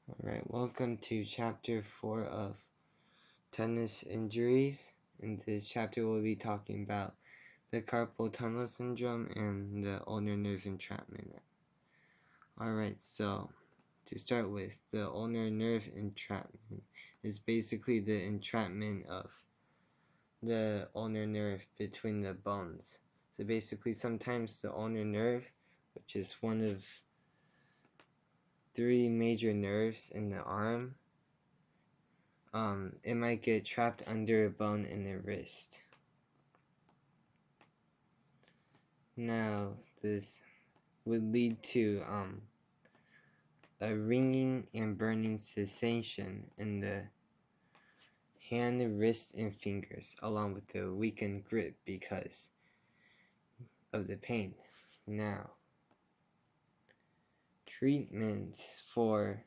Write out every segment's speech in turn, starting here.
Alright, welcome to chapter 4 of tennis injuries. In this chapter we'll be talking about the carpal tunnel syndrome and the ulnar nerve entrapment. Alright, so to start with, the ulnar nerve entrapment is basically the entrapment of the ulnar nerve between the bones. So basically sometimes the ulnar nerve, which is one of 3 major nerves in the arm, it might get trapped under a bone in the wrist. Now, this would lead to a ringing and burning sensation in the hand, wrist, and fingers, along with the weakened grip because of the pain. Now, treatments for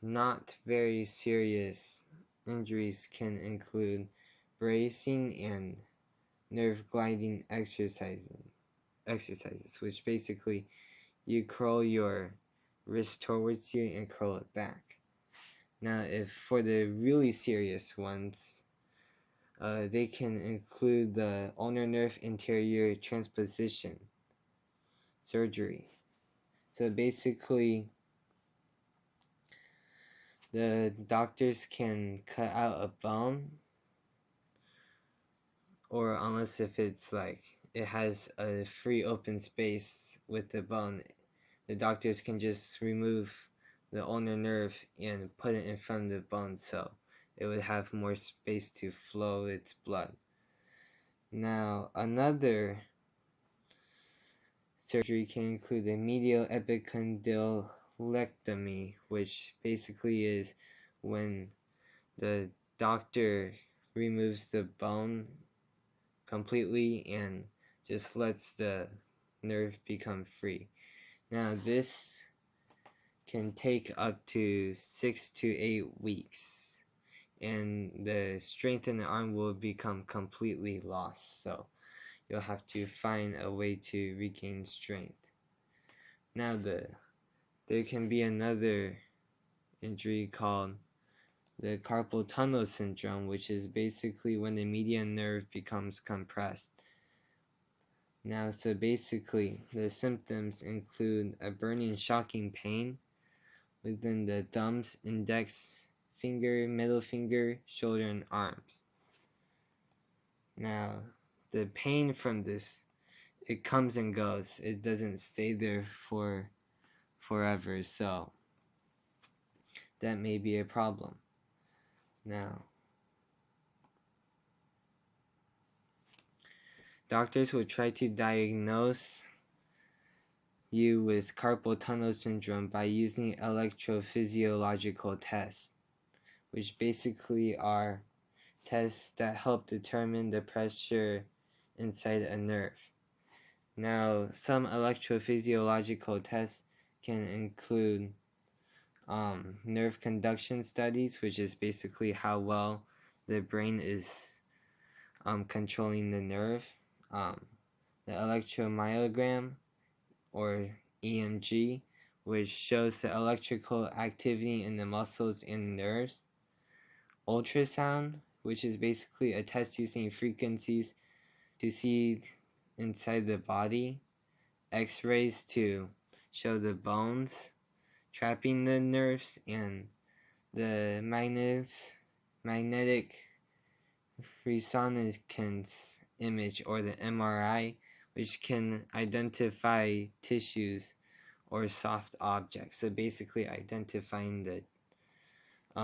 not very serious injuries can include bracing and nerve gliding exercises, which basically you curl your wrist towards you and curl it back. Now, if for the really serious ones, they can include the ulnar nerve anterior transposition surgery. So basically, the doctors can cut out a bone, or unless if it's like it has a free open space with the bone, the doctors can just remove the ulnar nerve and put it in front of the bone so it would have more space to flow its blood. Now, another surgery can include a medial epicondylectomy, which basically is when the doctor removes the bone completely and just lets the nerve become free. Now, this can take up to 6 to 8 weeks, and the strength in the arm will become completely lost, so you'll have to find a way to regain strength. Now, there can be another injury called the carpal tunnel syndrome, which is basically when the median nerve becomes compressed. Now, so basically, the symptoms include a burning, shocking pain within the thumbs, index finger, middle finger, shoulder, and arms. Now, the pain from this, it comes and goes. It doesn't stay there for forever, so that may be a problem. Now, doctors will try to diagnose you with carpal tunnel syndrome by using electrophysiological tests, which basically are tests that help determine the pressure inside a nerve. Now, some electrophysiological tests can include nerve conduction studies, which is basically how well the brain is controlling the nerve. The electromyogram, or EMG, which shows the electrical activity in the muscles and nerves. Ultrasound, which is basically a test using frequencies to see inside the body. X-rays to show the bones trapping the nerves, and the magnetic resonance image, or the MRI, which can identify tissues or soft objects. So basically identifying the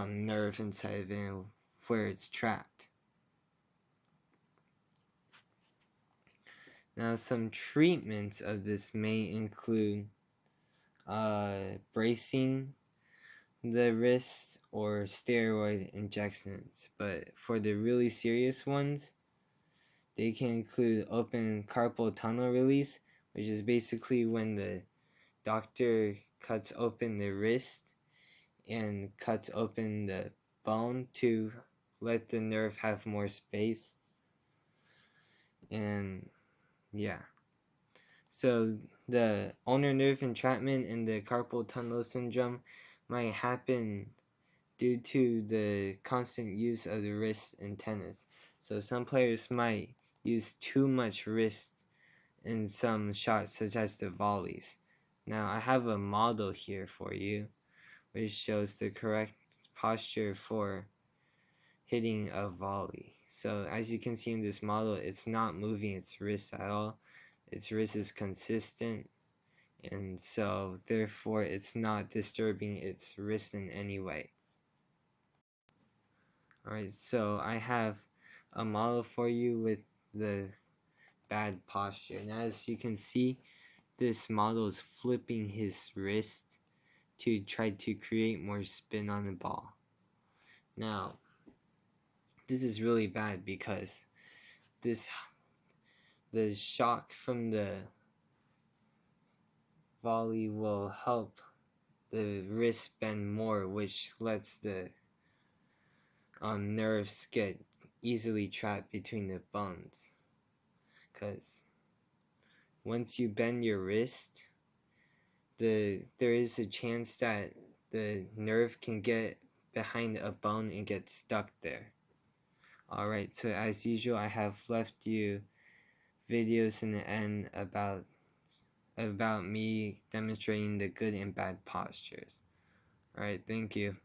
nerve inside of it where it's trapped. Now, some treatments of this may include bracing the wrist or steroid injections, but for the really serious ones, they can include open carpal tunnel release, which is basically when the doctor cuts open the wrist and cuts open the bone to let the nerve have more space. And yeah, so the ulnar nerve entrapment and the carpal tunnel syndrome might happen due to the constant use of the wrist in tennis. So some players might use too much wrist in some shots, such as the volleys. Now I have a model here for you which shows the correct posture for hitting a volley. So as you can see in this model, it's not moving its wrist at all. Its wrist is consistent, and so therefore it's not disturbing its wrist in any way. Alright, so I have a model for you with the bad posture. And as you can see, this model is flipping his wrist to try to create more spin on the ball. Now, this is really bad because the shock from the volley will help the wrist bend more, which lets the nerves get easily trapped between the bones. Because once you bend your wrist, there is a chance that the nerve can get behind a bone and get stuck there. Alright, so as usual, I have left you videos in the end about me demonstrating the good and bad postures. Alright, thank you.